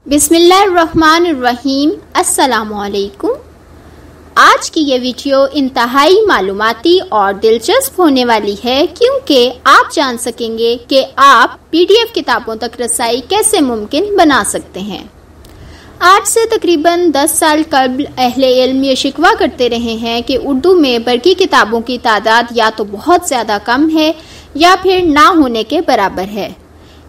بسم اللہ الرحمن الرحیم۔ السلام علیکم۔ آج کی یہ ویڈیو انتہائی معلوماتی اور دلچسپ ہونے والی ہے کیونکہ آپ جان سکیں گے کہ آپ PDF کتابوں تک رسائی کیسے ممکن بنا سکتے ہیں۔ آج سے تقریباً 10 سال قبل اہل علم یہ شکوہ کرتے رہے ہیں کہ اردو میں برقی کتابوں کی تعداد یا تو بہت زیادہ کم ہے یا پھر نہ ہونے کے برابر ہے،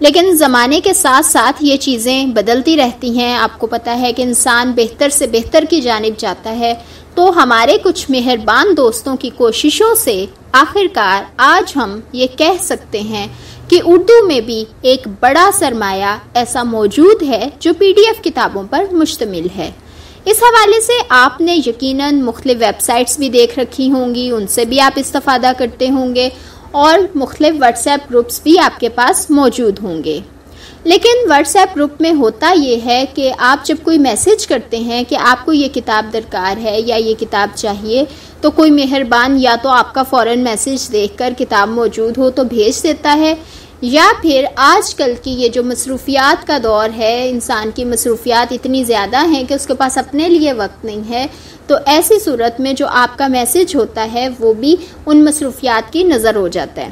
لیکن زمانے کے ساتھ ساتھ یہ چیزیں بدلتی رہتی ہیں۔ آپ کو پتہ ہے کہ انسان بہتر سے بہتر کی جانب جاتا ہے، تو ہمارے کچھ مہربان دوستوں کی کوششوں سے آخرکار آج ہم یہ کہہ سکتے ہیں کہ اردو میں بھی ایک بڑا سرمایہ ایسا موجود ہے جو PDF کتابوں پر مشتمل ہے۔ اس حوالے سے آپ نے یقیناً مختلف ویب سائٹس بھی دیکھ رکھی ہوں گی، ان سے بھی آپ استفادہ کرتے ہوں گے اور مختلف واٹس ایپ گروپس بھی آپ کے پاس موجود ہوں گے۔ لیکن واٹس ایپ گروپ میں ہوتا یہ ہے کہ آپ جب کوئی میسج کرتے ہیں کہ آپ کو یہ کتاب درکار ہے یا یہ کتاب چاہیے، تو کوئی مہربان یا تو آپ کا فوراً میسج دیکھ کر کتاب موجود ہو تو بھیج دیتا ہے، یا پھر آج کل کی یہ جو مصروفیات کا دور ہے، انسان کی مصروفیات اتنی زیادہ ہیں کہ اس کے پاس اپنے لیے وقت نہیں ہے، تو ایسی صورت میں جو آپ کا میسج ہوتا ہے وہ بھی ان مصروفیات کی نظر ہو جاتا ہے۔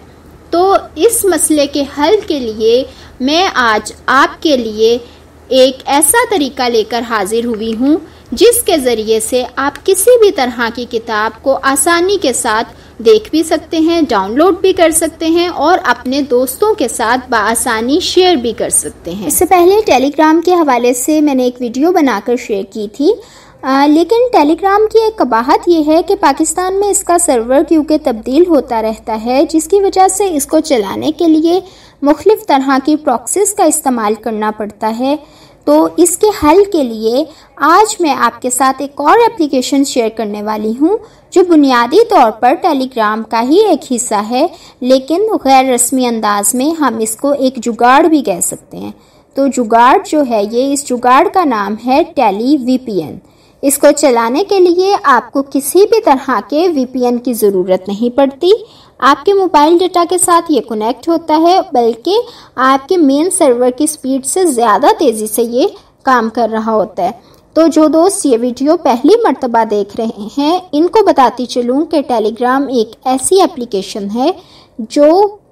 تو اس مسئلے کے حل کے لیے میں آج آپ کے لیے ایک ایسا طریقہ لے کر حاضر ہوئی ہوں جس کے ذریعے سے آپ کسی بھی طرح کی کتاب کو آسانی کے ساتھ دیکھ بھی سکتے ہیں، ڈاؤن لوڈ بھی کر سکتے ہیں اور اپنے دوستوں کے ساتھ بآسانی شیئر بھی کر سکتے ہیں۔ اس سے پہلے ٹیلی گرام کے حوالے سے میں نے ایک ویڈیو بنا کر شیئر کی تھی، لیکن ٹیلی گرام کی ایک قباحت یہ ہے کہ پاکستان میں اس کا سرور کیونکہ تبدیل ہوتا رہتا ہے، جس کی وجہ سے اس کو چلانے کے لیے مختلف طرح کی پراکسیز کا استعمال کرنا پڑتا ہے۔ تو اس کے حل کے لیے آج میں آپ کے ساتھ ایک اور اپلیکیشن شیئر کرنے والی ہوں جو بنیادی طور پر ٹیلی گرام کا ہی ایک حصہ ہے، لیکن غیر رسمی انداز میں ہم اس کو ایک جگاڑ بھی کہہ سکتے ہیں۔ تو جگاڑ جو ہے، اس جگاڑ کا نام ہے ٹیلی VPN۔ اس کو چلانے کے لیے آپ کو کسی بھی طرح کے VPN کی ضرورت نہیں پڑتی، آپ کے موبائل ڈیٹا کے ساتھ یہ کنیکٹ ہوتا ہے، بلکہ آپ کے مین سرور کی سپیڈ سے زیادہ تیزی سے یہ کام کر رہا ہوتا ہے۔ تو جو دوست یہ ویڈیو پہلی مرتبہ دیکھ رہے ہیں، ان کو بتاتی چلوں کہ ٹیلی گرام ایک ایسی اپلیکیشن ہے جو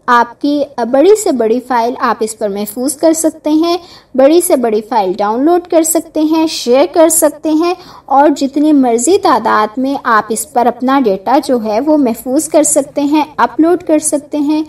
آپ کی بڑی سے بڑی فائل آپ اس پر محفوظ کر سکتے ہیں، بڑی سے بڑی فائل ڈاؤن لوڈ کر سکتے ہیں، شیئر کر سکتے ہیں، اور جتنی مرضی تعداد میں آپ اس پر اپنا ڈیٹا جو ہے وہ محفوظ کر سکتے ہیں، اپلوڈ کر سکتے ہیں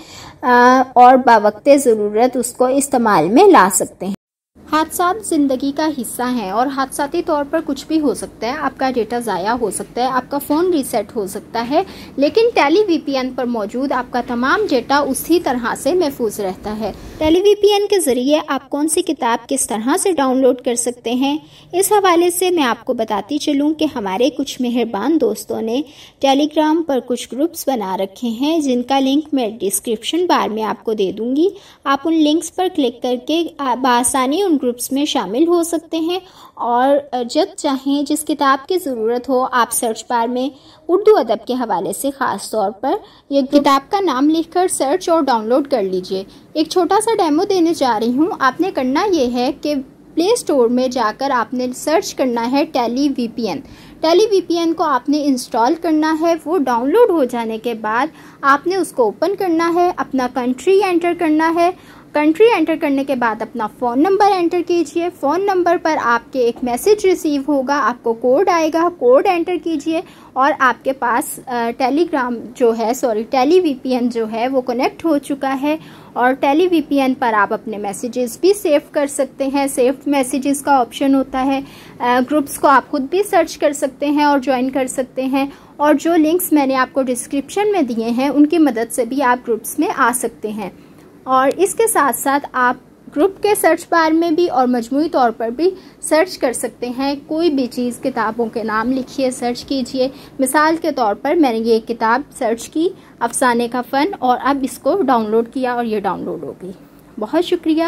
اور باوقت ضرورت اس کو استعمال میں لا سکتے ہیں۔ حادثات زندگی کا حصہ ہیں اور حادثاتی طور پر کچھ بھی ہو سکتا ہے، آپ کا ڈیٹا ضائع ہو سکتا ہے، آپ کا فون ریسیٹ ہو سکتا ہے، لیکن ٹیلی VPN پر موجود آپ کا تمام ڈیٹا اسی طرح سے محفوظ رہتا ہے۔ ٹیلی VPN کے ذریعے آپ کون سی کتاب کس طرح سے ڈاؤن لوڈ کر سکتے ہیں، اس حوالے سے میں آپ کو بتاتی چلوں کہ ہمارے کچھ مہربان دوستوں نے ٹیلی گرام پر کچھ گروپس بنا رکھے ہیں جن کا لنک میں ڈسکرپشن بار میں آپ کو دے دوں گی۔ آپ ان لنکس پر کلک کر کے بآسانی ان گروپس میں شامل ہو سکتے ہیں، اور جب چاہیں جس کتاب کی ضرورت ہو آپ سرچ بار میں اردو ادب کے حوالے سے خاص طور پر یہ کتاب کا نام لکھ کر سرچ اور ڈاؤن لوڈ کر لیجئے۔ ایک چھوٹا سا ڈیمو دینے جا رہی ہوں۔ آپ نے کرنا یہ ہے کہ پلے اسٹور میں جا کر آپ نے سرچ کرنا ہے ٹیلی VPN۔ ٹیلی VPN کو آپ نے انسٹال کرنا ہے۔ وہ ڈاؤن لوڈ ہو جانے کے بعد آپ نے اس کو اوپن کرنا ہے، اپنا کنٹری انٹر کرنا ہے۔ کنٹری انٹر کرنے کے بعد اپنا فون نمبر انٹر کیجئے۔ فون نمبر پر آپ کے ایک میسج ریسیو ہوگا، آپ کو کوڈ آئے گا، کوڈ انٹر کیجئے اور آپ کے پاس ٹیلی VPN جو ہے وہ کنیکٹ ہو چکا ہے، اور ٹیلی VPN پر آپ اپنے میسیجز بھی سیو کر سکتے ہیں۔ سیو میسیجز کا آپشن ہوتا ہے۔ گروپس کو آپ خود بھی سرچ کر سکتے ہیں اور جوائن کر سکتے ہیں، اور جو لنکس میں نے آپ کو ڈسکرپشن میں دیے ہیں ان کی مدد سے بھی آپ گروپس میں آ سکتے ہیں۔ اور اس کے ساتھ ساتھ آپ گروپ کے سرچ بار میں بھی اور مجموعی طور پر بھی سرچ کر سکتے ہیں۔ کوئی بھی چیز کتابوں کے نام لکھیے، سرچ کیجئے۔ مثال کے طور پر میں نے یہ کتاب سرچ کی، افسانے کا فن، اور اب اس کو ڈاؤن لوڈ کیا اور یہ ڈاؤن لوڈ ہو گئی۔ بہت شکریہ۔